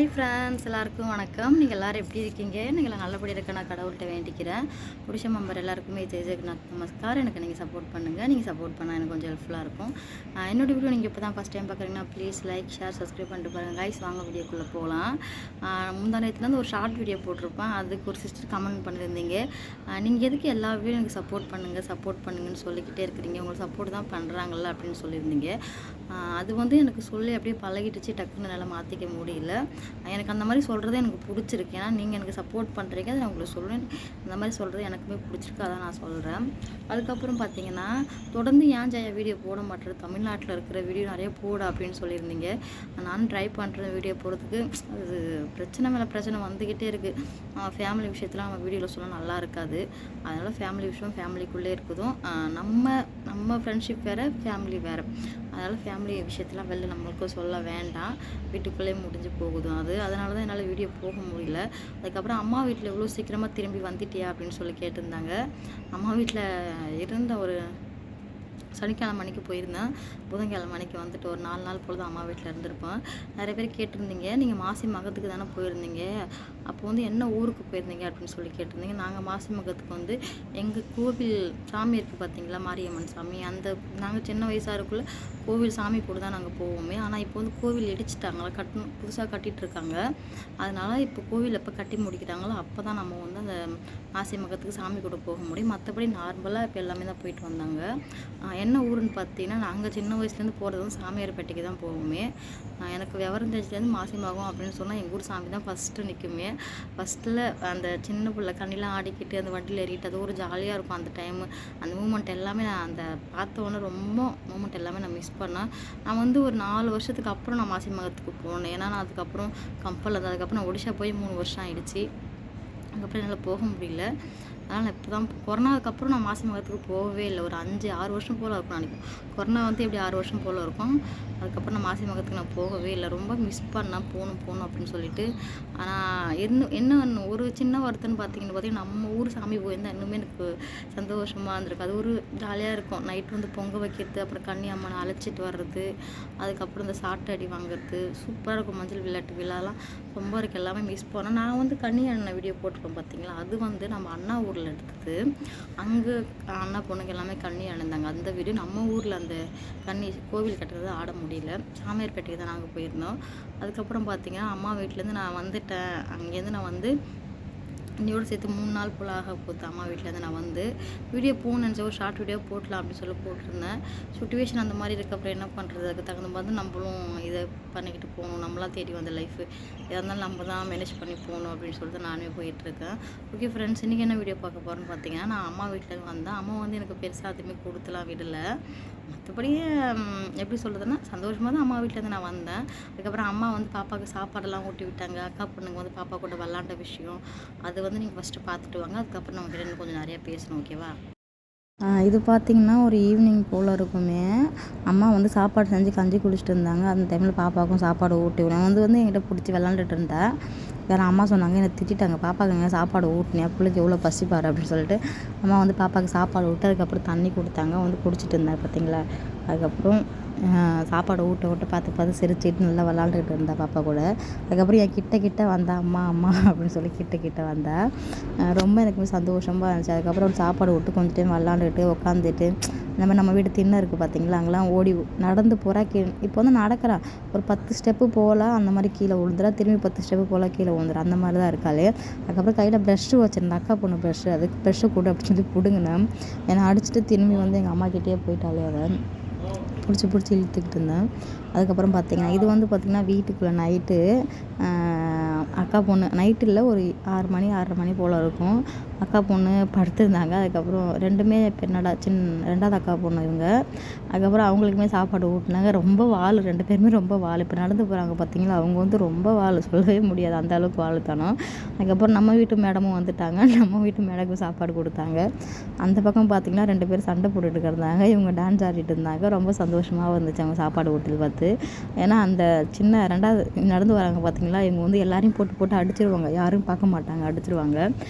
Hi friends, எல்லாருக்கும் வணக்கம். நீங்கள் எல்லோரும் எப்படி இருக்கீங்க? நீங்கள் நல்லபடியாக இருக்க நான் கடவுள்கிட்ட வேண்டிக்கிறேன். பிடிச்ச மெம்பர் எல்லாருக்குமே ஜெய் ஜெகநாத் நமஸ்கார். எனக்கு நீங்கள் சப்போர்ட் பண்ணுங்கள். நீங்கள் சப்போர்ட் பண்ணால் எனக்கு கொஞ்சம் ஹெல்ப்ஃபுல்லாக இருக்கும். என்னோட வீடியோ நீங்கள் இப்போ தான் ஃபஸ்ட் டைம் பார்க்குறீங்கன்னா ப்ளீஸ் லைக், ஷேர், சப்ஸ்கிரைப் பண்ணிட்டு பாருங்கள். கைஸ் வாங்க வீடியோக்குள்ளே போகலாம். முந்தா நேரத்துலேருந்து ஒரு ஷார்ட் வீடியோ போட்டிருப்பேன். அதுக்கு ஒரு சிஸ்டர் கமெண்ட் பண்ணியிருந்தீங்க, நீங்கள் எதுக்கு எல்லா வீடியோ எனக்கு சப்போர்ட் பண்ணுங்கன்னு சொல்லிக்கிட்டே இருக்கிறீங்க, உங்களுக்கு சப்போர்ட் தான் பண்ணுறாங்கல்ல அப்படின்னு சொல்லியிருந்தீங்க. அது வந்து எனக்கு சொல்லி அப்படியே பழகிட்டுச்சு, டக்குன்னு என்னால் மாற்றிக்க முடியல. எனக்கு அந்த மாதிரி சொல்கிறது எனக்கு பிடிச்சிருக்கு. ஏன்னா நீங்கள் எனக்கு சப்போர்ட் பண்ணுறீங்க, அதை நான் உங்களுக்கு சொல்கிறேன். இந்த மாதிரி சொல்கிறது எனக்குமே பிடிச்சிருக்கு, அதான் நான் சொல்கிறேன். அதுக்கப்புறம் பார்த்தீங்கன்னா, தொடர்ந்து ஏன் ஜெயா வீடியோ போட மாட்டேறது, தமிழ்நாட்டில் இருக்கிற வீடியோ நிறைய போட அப்படின்னு சொல்லியிருந்தீங்க. நானும் ட்ரை பண்ணுறேன் வீடியோ போடுறதுக்கு. அது பிரச்சனை மேலே பிரச்சனை வந்துக்கிட்டே இருக்குது. ஃபேமிலி விஷயத்தில் நம்ம வீடியோவில் சொன்னால் நல்லா இருக்காது. அதனால் ஃபேமிலி விஷயம் ஃபேமிலிக்குள்ளே இருக்குதும். நம்ம ஃப்ரெண்ட்ஷிப் வேறு, ஃபேமிலி வேறு. அதனால் ஃபேமிலி விஷயத்தெலாம் வெளில நம்மளுக்கு சொல்ல வேண்டாம், வீட்டுக்குள்ளே முடிஞ்சு போகுதும் அது. அதனால தான் என்னால் வீடியோ போக முடியல. அதுக்கப்புறம் அம்மா வீட்டில் எவ்வளோ சீக்கிரமாக திரும்பி வந்துட்டியா அப்படின்னு சொல்லி கேட்டிருந்தாங்க. அம்மா வீட்டில் இருந்த ஒரு சனிக்கிழமை மணிக்கு போயிருந்தேன். புதன்கிழமை மணிக்கு வந்துட்டு ஒரு 4 நாள் பொழுது அம்மா வீட்டில் இருந்திருப்பேன். நிறைய பேர் கேட்டிருந்தீங்க, நீங்கள் மாசி மகத்துக்கு தானே போயிருந்தீங்க, அப்போ வந்து என்ன ஊருக்கு போயிருந்தீங்க அப்படின்னு சொல்லி கேட்டிருந்தீங்க. நாங்கள் மாசி மகத்துக்கு வந்து எங்கள் கோவில் சாமி இருக்குது பார்த்தீங்களா, மாரியம்மன் சாமி. அந்த நாங்கள் சின்ன வயசாக இருக்குள்ள கோவில் சாமி கூட தான் நாங்கள் போவோமே. ஆனால் இப்போ வந்து கோவில் இடிச்சிட்டாங்களா, புதுசாக கட்டிகிட்ருக்காங்க. அதனால் இப்போ கோவில் எப்போ கட்டி முடிக்கிறாங்களோ அப்போ தான் நம்ம வந்து அந்த மாசி மகத்துக்கு சாமி கூட போக முடியும். மற்றபடி நார்மலாக இப்போ எல்லாமே தான் போயிட்டு வந்தாங்க. என்ன ஊருன்னு பார்த்தீங்கன்னா, நாங்கள் சின்ன வயசுலேருந்து போகிறது வந்து சாமியார்பேட்டைக்கு தான் போவோமே. எனக்கு விவரம் தெரிஞ்சதுலேருந்து மாசி மகம் அப்படின்னு சொன்னால் எங்கள் ஊர் சாமி தான் ஃபஸ்ட்டு நிற்குமே. ஃபஸ்ட்டில் அந்த சின்ன பிள்ளை கண்ணிலாம் ஆடிக்கிட்டு அந்த வண்டியில் ஏறிட்டு அது ஒரு ஜாலியாக இருக்கும் அந்த டைமு. அந்த மூமெண்ட் எல்லாமே நான் அந்த பார்த்தோன்னே ரொம்ப மூமெண்ட் எல்லாமே நான் மிஸ் பண்ணேன். நான் வந்து ஒரு 4 வருஷத்துக்கு அப்புறம் நான் மாசி மகத்துக்கு போனேன். ஏன்னா நான் அதுக்கப்புறம் கம்பல் அதுக்கப்புறம் நான் ஒடிஷா போய் 3 வருஷம் ஆகிடுச்சு. அதுக்கப்புறம் என்னால் போக முடியல. அதனால் இப்போ தான் கொரோனாவுக்கப்புறம் நான் மாசி மகத்துக்கு போகவே இல்லை. ஒரு 5-6 வருஷம் போல் இருக்கும் நினைக்கிறேன். கொரோனா வந்து எப்படி 6 வருஷம் போல் இருக்கும். அதுக்கப்புறம் நான் மாசி மகத்துக்கு நான் போகவே இல்லை. ரொம்ப மிஸ் பண்ணேன், போகணும் அப்படின்னு சொல்லிட்டு. ஆனால் என்ன ஒரு சின்ன வருத்தம்னு பார்த்தீங்கன்னா நம்ம ஊர் சாமி போயிருந்தால் இன்னுமே எனக்கு சந்தோஷமாக இருந்திருக்கு. அது ஒரு ஜாலியாக இருக்கும். நைட்டு வந்து பொங்க வைக்கிறது, அப்புறம் கன்னி அம்மனை அழைச்சிட்டு வர்றது, அதுக்கப்புறம் இந்த சாட்டை அடி வாங்குறது சூப்பராக இருக்கும். மஞ்சள் விளையாட்டு விழாலாம் ரொம்ப இருக்குது. எல்லாமே மிஸ் பண்ணேன். நான் வந்து கன்னி அண்ணன் வீடியோ போட்டிருப்பேன் பார்த்தீங்களா, அது வந்து நம்ம அண்ணா ஊரில் எடுத்தது. அங்கே அண்ணா பொண்ணுங்க எல்லாமே கன்னி அணிந்தாங்க. அந்த வீடியோ நம்ம ஊரில் அந்த கன்னி கோவில் கட்டுறது ஆட முடியல. சாமியார்பேட்டைக்கு தான் நாங்கள் போயிருந்தோம். அதுக்கப்புறம் பார்த்தீங்கன்னா அம்மா வீட்டிலேருந்து நான் வந்துட்டேன். அங்கேருந்து நான் வந்து இன்னையோடு சேர்த்து 3 நாள் போல் ஆக போகுது. அம்மா வீட்டிலேருந்து நான் வந்து வீடியோ போகணுன்னு நினச்சேன், ஒரு ஷார்ட் வீடியோ போட்டலாம் அப்படின்னு சொல்லி போட்டிருந்தேன். சுச்சுவேஷன் அந்த மாதிரி இருக்க அப்புறம் என்ன பண்ணுறது, அதுக்கு தகுந்த மாதிரி நம்மளும் இதை பண்ணிக்கிட்டு போகணும். நம்மளாம் தேடி வந்த லைஃபு எதாக இருந்தாலும் நம்ம தான் மேனேஜ் பண்ணி போகணும் அப்படின்னு சொல்லிட்டு நானே போயிட்டுருக்கேன். ஓகே ஃப்ரெண்ட்ஸ், இன்றைக்கி என்ன வீடியோ பார்க்க போகிறேன்னு பார்த்தீங்கன்னா, நான் அம்மா வீட்டிலேருந்து வந்தேன். அம்மா வந்து எனக்கு பெருசாக எதுவுமே கொடுத்துலாம் விடலை. மற்றபடியே எப்படி சொல்கிறதுன்னா, சந்தோஷமாக தான் அம்மா வீட்டிலேருந்து நான் வந்தேன். அதுக்கப்புறம் அம்மா வந்து பாப்பாவுக்கு சாப்பாடெல்லாம் ஊட்டி விட்டாங்க. அக்கா பொண்ணுங்க வந்து பாப்பா கூட விளாண்ட விஷயம் அது வந்து நீங்கள் ஃபஸ்ட்டு பார்த்துட்டு வாங்க. அதுக்கப்புறம் நம்ம கிட்ட கொஞ்சம் நிறையா பேசணும், ஓகேவா? இது பார்த்திங்கன்னா ஒரு ஈவினிங் போல் இருக்குமே. அம்மா வந்து சாப்பாடு செஞ்சு கஞ்சி குடிச்சிட்டு இருந்தாங்க. அந்த டைமில் பாப்பாவுக்கும் சாப்பாடு ஊட்டி விடுவேன். வந்து என்கிட்ட பிடிச்சி விளாண்டுட்டு இருந்தேன். வேறு அம்மா சொன்னாங்க, என்னை திட்டாங்க, பாப்பாவுக்கு எங்கே சாப்பாடு ஊட்டினேன், பிள்ளைக்கு எவ்வளோ பசிப்பாரு அப்படின்னு சொல்லிட்டு அம்மா வந்து பாப்பாவுக்கு சாப்பாடு விட்டு அதுக்கப்புறம் தண்ணி கொடுத்தாங்க. வந்து குடிச்சிட்டு இருந்தேன் பார்த்தீங்களா. அதுக்கப்புறம் சாப்பாடு ஊட்ட பார்த்து சிரிச்சிட்டு நல்லா விளாண்டுக்கிட்டு இருந்தா பாப்பா கூட. அதுக்கப்புறம் என் கிட்ட வந்தா, அம்மா அப்படின்னு சொல்லி கிட்ட வந்தா. ரொம்ப எனக்கு சந்தோஷமாக இருந்துச்சு. அதுக்கப்புறம் சாப்பாடு விட்டு கொஞ்சம் டைம் விளாண்டுக்கிட்டு உட்காந்துட்டு இந்த மாதிரி நம்ம வீட்டு திண்ணை இருக்குது பார்த்தீங்களா, அங்கெல்லாம் ஓடி நடந்து போகிறா. இப்போ வந்து நடக்கிறா, ஒரு 10 ஸ்டெப்பு போகலாம், அந்த மாதிரி கீழே விழுந்துறா. திரும்பி 10 ஸ்டெப்பு போகலாம், கீழே விழுந்துறா. அந்த மாதிரி தான் இருக்காளே. அதுக்கப்புறம் கையில் ப்ரெஷ்ஷு வச்சுருந்தா, அக்கா பொண்ணு ப்ரெஷ்ஷு, அதுக்கு ப்ரெஷ்ஷு கூட அப்படின்னு சொல்லி பிடுங்கினேன். என்னை அடிச்சுட்டு திரும்பி வந்து எங்கள் அம்மாக்கிட்டே போயிட்டாலே. அதை பிடிச்சி இழுத்துக்கிட்டு இருந்தேன். அதுக்கப்புறம் பார்த்திங்கன்னா இது வந்து பார்த்திங்கன்னா வீட்டுக்குள்ளே நைட்டு அக்கா பொண்ணு நைட்டு இல்லை, ஒரு 6 மணி 6:30 மணி போல் இருக்கும். அக்கா பொண்ணு படுத்திருந்தாங்க. அதுக்கப்புறம் 2மே பெண்ணடா ரெண்டாவது அக்கா பொண்ணு இவங்க. அதுக்கப்புறம் அவங்களுக்குமே சாப்பாடு ஊட்டினாங்க. ரொம்ப வாள், 2 பேருமே ரொம்ப வாள். இப்போ நடந்து போகிறாங்க பார்த்தீங்களா, அவங்க வந்து ரொம்ப வாள், சொல்லவே முடியாது அந்த அளவுக்கு வாளுத்தனம். அதுக்கப்புறம் நம்ம வீட்டு மேடமும் வந்துட்டாங்க. நம்ம வீட்டு மேடமும் சாப்பாடு கொடுத்தாங்க. அந்த பக்கம் பார்த்திங்கன்னா 2 பேர் சண்டை போட்டுட்டு இருந்தாங்க. இவங்க டான்ஸ் ஆடிட்டு இருந்தாங்க. ரொம்ப சந்தோஷமாக இருந்துச்சு அவங்க சாப்பாடு ஊட்டல் பார்த்து. ஏன்னா அந்த சின்ன 2வது நடந்து வராங்க பார்த்தீங்களா, இவங்க வந்து எல்லாரையும் போட்டு அடிச்சிருவாங்க. யாரும் பார்க்க மாட்டாங்க, அடிச்சிருவாங்க.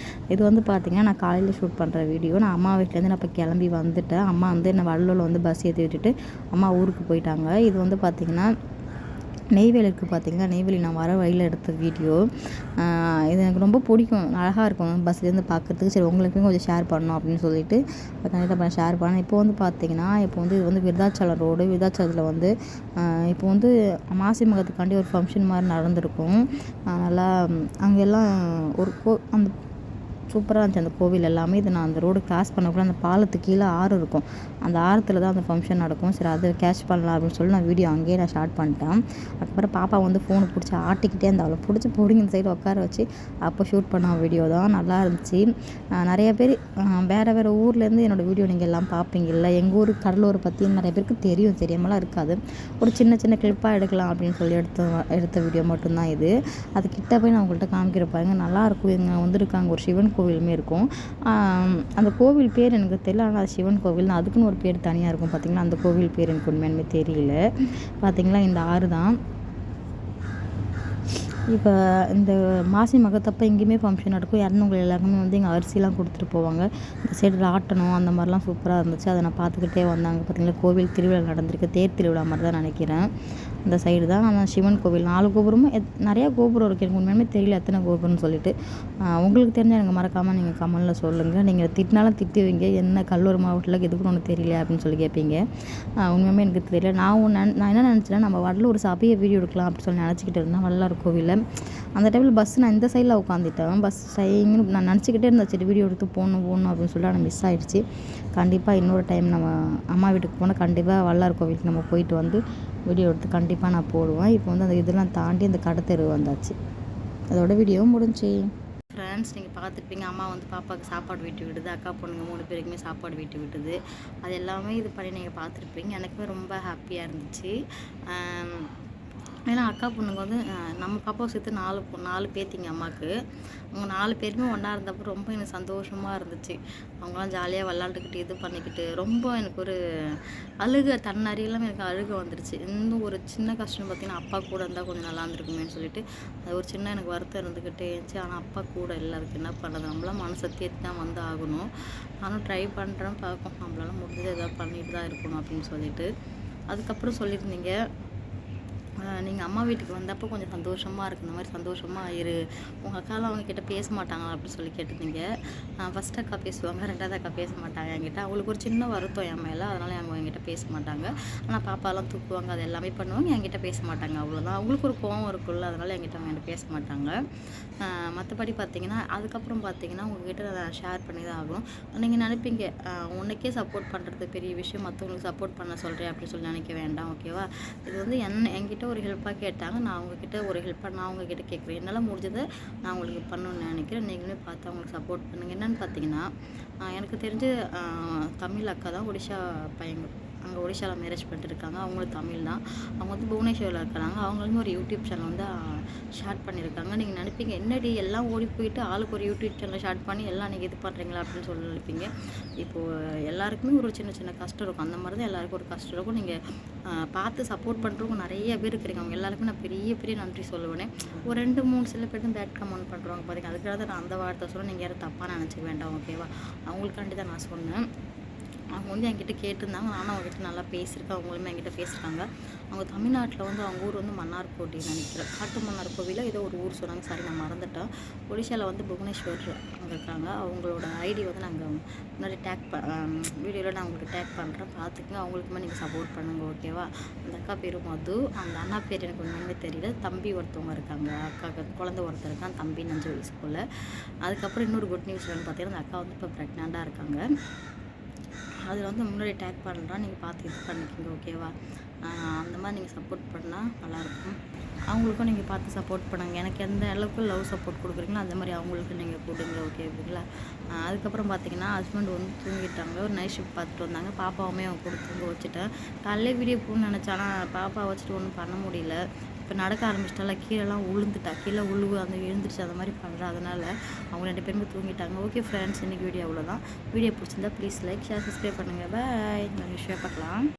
இது வந்து பார்த்திங்கன்னா நான் காலையில் ஷூட் பண்ணுற வீடியோ. நான் அம்மா வீட்டிலேருந்து நான் இப்போ கிளம்பி வந்துட்டேன். அம்மா வந்து என்னை வள்ளூரில் வந்து பஸ் ஏற்றி விட்டுட்டு அம்மா ஊருக்கு போயிட்டாங்க. இது வந்து பார்த்திங்கன்னா நெய்வேலி இருக்குது பார்த்தீங்களா, நெய்வேலி நான் வர வழியில் எடுத்த வீடியோ. இது எனக்கு ரொம்ப பிடிக்கும், அழகாக இருக்கும் பஸ்லேருந்து பார்க்குறதுக்கு. சரி உங்களுக்கும் கொஞ்சம் ஷேர் பண்ணணும் அப்படின்னு சொல்லிட்டு கண்டிப்பாக ஷேர் பண்ணேன். இப்போ வந்து பார்த்தீங்கன்னா, இப்போ வந்து இது வந்து விருதாச்சலம் ரோடு. விருதாச்சலத்தில் வந்து இப்போ வந்து மாசி மகத்துக்காண்டி ஒரு ஃபங்க்ஷன் மாதிரி நடந்திருக்கும். நல்லா அங்கெல்லாம் ஒரு அந்த சூப்பராக இருந்துச்சு அந்த கோவில் எல்லாமே. இது நான் அந்த ரோடு கிராஸ் பண்ணக்குள்ள அந்த பாலத்துக்கு கீழே ஆறு இருக்கும், அந்த ஆரத்தில் தான் அந்த ஃபங்க்ஷன் நடக்கும். சரி அதை கேட்ச் பண்ணலாம் அப்படின்னு சொல்லி நான் வீடியோ அங்கேயே நான் ஸ்டார்ட் பண்ணிட்டேன். அதுக்கப்புறம் பாப்பா வந்து ஃபோனை பிடிச்சி ஆட்டிக்கிட்டே இருந்தால் அவளை பிடிச்சி போடுங்க இந்த சைடு உட்கார வச்சு அப்போ ஷூட் பண்ண வீடியோ தான் நல்லா இருந்துச்சு. நிறைய பேர் வேறு ஊர்லேருந்து என்னோடய வீடியோ நீங்கள் எல்லாம் பார்ப்பீங்கல்ல. எங்கள் ஊர் கடலூரை பற்றி நிறைய பேருக்கு தெரியும், தெரியாமலாம் இருக்காது. ஒரு சின்ன சின்ன கிளிப்பாக எடுக்கலாம் அப்படின்னு சொல்லி எடுத்த வீடியோ மட்டும்தான் இது. அது கிட்ட போய் நான் உங்கள்கிட்ட காமிக்கிற பாருங்க, நல்லாயிருக்கும். இங்கே வந்துருக்காங்க ஒரு சிவன் கோவிலுமே இருக்கும். அந்த கோவில் பேர் எனக்கு தெரியல, ஆனால் அது சிவன் கோவில். அதுக்குன்னு ஒரு பேர் தனியாக இருக்கும் பார்த்திங்களா. அந்த கோவில் பேர் எனக்கு உண்மையாலுமே தெரியல. பார்த்திங்களா இந்த ஆறு தான். இப்போ இந்த மாசி மகத்தப்போ எங்கேயுமே ஃபங்க்ஷன் நடக்கும். இறந்தவங்க எல்லாருக்குமே வந்து இங்கே அரிசிலாம் கொடுத்துட்டு போவாங்க. இந்த சைடு ராட்டனம் அந்த மாதிரிலாம் சூப்பராக இருந்துச்சு. அதை நான் பார்த்துக்கிட்டே வந்தாங்க. பார்த்திங்களா கோவில் திருவிழா நடந்திருக்கு, தேர் திருவிழா மாதிரி தான் நினைக்கிறேன். இந்த சைடு தான். ஆனால் சிவன் கோவில் 4 கோபுரமும் நிறையா கோபுரம் இருக்குது. எனக்கு உண்மையுமே தெரியல எத்தனை கோபுரம்னு சொல்லிட்டு. உங்களுக்கு தெரிஞ்சால் எனக்கு மறக்காமல் நீங்கள் கமெண்டில் சொல்லுங்கள். நீங்கள் திட்டினாலும் திட்டுவீங்க, என்ன கடலூர் மாவட்டத்தில் எதுக்குன்னு ஒன்று தெரியல அப்படின்னு சொல்லி கேட்பீங்க. உண்மையுமே எனக்கு தெரியல. நான் என்ன நினச்சேன்னா, நம்ம வடலூர் சபையை வீடியோ எடுக்கலாம் அப்படின்னு சொல்லி நினச்சிக்கிட்டு இருந்தேன். வள்ளலார் கோவிலில் அந்த டைமில் பஸ் நான் இந்த சைடில் உட்காந்துட்டேன். பஸ் சைன்னு நான் நினச்சிக்கிட்டே இருந்தேன், சரி வீடியோ எடுத்து போகணும் அப்படின்னு சொல்லிட்டு ஆனால் மிஸ் ஆகிடுச்சு. கண்டிப்பாக இன்னொரு டைம் நம்ம அம்மா வீட்டுக்கு போனால் கண்டிப்பாக வள்ளலார் கோவிலுக்கு நம்ம போயிட்டு வந்து வீடியோ எடுத்து கண்டிப்பாக நான் போடுவேன். இப்போ வந்து அந்த இதெல்லாம் தாண்டி அந்த கடத்தெரு வந்தாச்சு. அதோட வீடியோவும் முடிஞ்சு. ஃப்ரெண்ட்ஸ், நீங்கள் பார்த்துருப்பீங்க, அம்மா வந்து பாப்பாவுக்கு சாப்பாடு வீட்டு விடுது, அக்கா பொண்ணுங்க 3 பேருக்குமே சாப்பாடு வீட்டு விட்டுது. அது எல்லாமே இது பண்ணி நீங்கள் பார்த்துருப்பீங்க. எனக்குமே ரொம்ப ஹாப்பியாக இருந்துச்சு. ஏன்னா அக்கா பொண்ணுங்க வந்து நம்ம பாப்பாவை சேர்த்து 4 பேத்திங்க அம்மாவுக்கு. அவங்க 4 பேருமே ஒன்றா இருந்தப்போ ரொம்ப எனக்கு சந்தோஷமாக இருந்துச்சு. அவங்களாம் ஜாலியாக விளாண்டுக்கிட்டு இது பண்ணிக்கிட்டு ரொம்ப எனக்கு ஒரு தன்னறியெல்லாம் எனக்கு அழுக வந்துருச்சு. இன்னும் ஒரு சின்ன கஷ்டம் பார்த்திங்கன்னா, அப்பா கூட இருந்தால் கொஞ்சம் நல்லா இருந்திருக்குமேன்னு சொல்லிட்டு அது ஒரு சின்ன எனக்கு வருத்தம் இருந்துக்கிட்டே இருந்துச்சு. ஆனால் அப்பா கூட இல்லை, அதுக்கு என்ன பண்ணுறது, நம்மளாம் மனசை தேத்தி தான் வந்து ஆகணும். நானும் ட்ரை பண்ணுறேன், பார்ப்போம், நம்மளால முடிஞ்சது எதாவது பண்ணிட்டு தான் இருக்கணும் அப்படின்னு சொல்லிட்டு. அதுக்கப்புறம் சொல்லியிருந்தீங்க, நீங்கள் அம்மா வீட்டுக்கு வந்தப்போ கொஞ்சம் சந்தோஷமாக இருக்குது, இந்த மாதிரி சந்தோஷமாக இரு, உங்கள் அக்காலாம் அவங்கக்கிட்ட பேச மாட்டாங்களா அப்படின்னு சொல்லி கேட்டிருந்தீங்க. ஃபஸ்ட் அக்கா பேசுவாங்க, 2வது அக்கா பேச மாட்டாங்க என்கிட்ட. அவங்களுக்கு ஒரு சின்ன வருத்தம் என் மேலே, அதனால் அவங்க என்கிட்ட பேச மாட்டாங்க. ஆனால் பாப்பாலாம் தூக்குவாங்க, அது எல்லாமே பண்ணுவாங்க, என்கிட்ட பேச மாட்டாங்க, அவ்வளோதான். அவங்களுக்கு ஒரு கோவம் இருக்குல்ல, அதனால் என்கிட்ட அவங்க பேச மாட்டாங்க. மற்றபடி பார்த்தீங்கன்னா, அதுக்கப்புறம் பார்த்தீங்கன்னா உங்கள்கிட்ட நான் ஷேர் பண்ணி தான் ஆகணும். நீங்கள் நினைப்பீங்க, உனக்கே சப்போர்ட் பண்ணுறது பெரிய விஷயம், மற்றவங்களுக்கு சப்போர்ட் பண்ண சொல்கிறேன் அப்படின்னு சொல்லி நினைக்க வேண்டாம், ஓகேவா. இது வந்து என்கிட்ட ஒரு ஹெல்ப்பாக கேட்டாங்க, நான் அவங்கக்கிட்ட ஒரு ஹெல்ப்பாக நான் அவங்கக்கிட்ட கேட்குறேன். என்னால் முடிஞ்சதை நான் உங்களுக்கு பண்ணணும்னு நினைக்கிறேன். நீங்களுமே பார்த்து அவங்களுக்கு சப்போர்ட் பண்ணுங்கள். என்னென்னு பார்த்தீங்கன்னா, எனக்கு தெரிஞ்சு தமிழ் அக்கா தான் ஒடிஷா பையங்க, அங்கே ஒடிஷாவில் மேரேஜ் பண்ணிட்டு இருக்காங்க. அவங்களும் தமிழ் தான். அவங்க வந்து புவனேஸ்வரில் இருக்கிறாங்க. அவங்களுமே ஒரு யூடியூப் சேனல் வந்து ஸ்டார்ட் பண்ணியிருக்காங்க. நீங்கள் நினைப்பீங்க, என்னடி எல்லாம் ஓடி போயிட்டு ஆளுக்கு ஒரு யூடியூப் சேனல் ஸ்டார்ட் பண்ணி எல்லாம் நீங்கள் இது பண்ணுறீங்களா அப்படின்னு சொல்லி நினைப்பீங்க. இப்போது எல்லாருக்குமே ஒரு சின்ன சின்ன கஷ்டம் இருக்கும், அந்த மாதிரி தான் எல்லாருக்கும் ஒரு கஷ்டம் இருக்கும். நீங்கள் பார்த்து சப்போர்ட் பண்ணுறவங்க நிறைய பேர் இருக்கிறீங்க. அவங்க எல்லாருக்குமே நான் பெரிய நன்றி சொல்லுவேனே. ஒரு 2-3 சில பேர் தான் பேட் கமெண்ட் பண்ணுறவங்க பார்த்தீங்க. அதுக்காக தான் நான் அந்த வார்த்தை சொல்ல, நீங்கள் யாரும் தப்பாக நினச்சிக்க வேண்டாம், ஓகேவா. அவங்களுக்காண்டி தான் நான் சொன்னேன். அவங்க வந்து என்கிட்ட கேட்டிருந்தாங்க, நானும் அவங்ககிட்ட நல்லா பேசியிருக்கேன், அவங்களுமே என்கிட்ட பேசியிருக்காங்க. அவங்க தமிழ்நாட்டில் வந்து அவங்க ஊர் வந்து மன்னார்கோட்டை நினைக்கிறேன், காட்டு மன்னார் கோவிலில் ஏதோ ஒரு ஊர் சொன்னாங்க, சரி நான் மறந்துட்டேன். ஒடிஷாவில் வந்து புவனேஸ்வர் அங்கே இருக்காங்க. அவங்களோட ஐடி வந்து நாங்கள் முன்னாடி வீடியோவில் நான் உங்களுக்கு டேக் பண்ணுறேன், பார்த்துக்குங்க. அவங்களுக்குமே நீங்கள் சப்போர்ட் பண்ணுங்கள், ஓகேவா. அந்த அக்கா பேர் மது, அந்த அண்ணா பேர் எனக்கு ஒன்றுமே தெரியல. தம்பி ஒருத்தவங்க இருக்காங்க, அக்காவுக்கு குழந்தை ஒருத்தர் இருக்கான், தம்பி 5 வயசு போல். அதுக்கப்புறம் இன்னொரு குட் நியூஸ் என்னன்னு பார்த்தீங்கன்னா, அந்த அக்கா வந்து இப்போ ப்ரெக்னெண்ட்டாக இருக்காங்க. அதில் வந்து முன்னாடி டேக் பண்ணுறான், நீங்கள் பார்த்து இது பண்ணிக்கோங்க, ஓகேவா. அந்த மாதிரி நீங்கள் சப்போர்ட் பண்ணால் நல்லாயிருக்கும். அவங்களுக்கும் நீங்கள் பார்த்து சப்போர்ட் பண்ணுங்கள். எனக்கு எந்த அளவுக்கு லவ் சப்போர்ட் கொடுக்குறீங்களோ அந்த மாதிரி அவங்களுக்கு நீங்கள் கொடுங்க, ஓகேங்களா. அதுக்கப்புறம் பார்த்தீங்கன்னா, ஹஸ்பண்ட் வந்து தூங்கிட்டாங்க. ஒரு நைட் ஷிஃப்ட் பார்த்துட்டு வந்தாங்க. பாப்பாவுமே அவங்க கூட தூங்க வச்சுட்டேன். காலையில் வீடியோ போகணும்னு நினச்சானா பாப்பா வச்சுட்டு ஒன்றும் பண்ண முடியல. இப்போ நடக்க ஆரம்பிச்சிட்டால, கீழெல்லாம் கீழே அந்த எழுந்துருச்சு, அந்த மாதிரி பண்ணுறேன். அதனால் அவங்க 2 பேருமே தூங்கிட்டாங்க. ஓகே ஃப்ரெண்ட்ஸ், இன்றைக்கி வீடியோ அவ்வளோதான். வீடியோ பிடிச்சிருந்தா ப்ளீஸ் லைக், ஷேர், சப்ஸ்கிரைப் பண்ணுங்கள். பாய். நான் விஷயம் பார்க்கலாம்.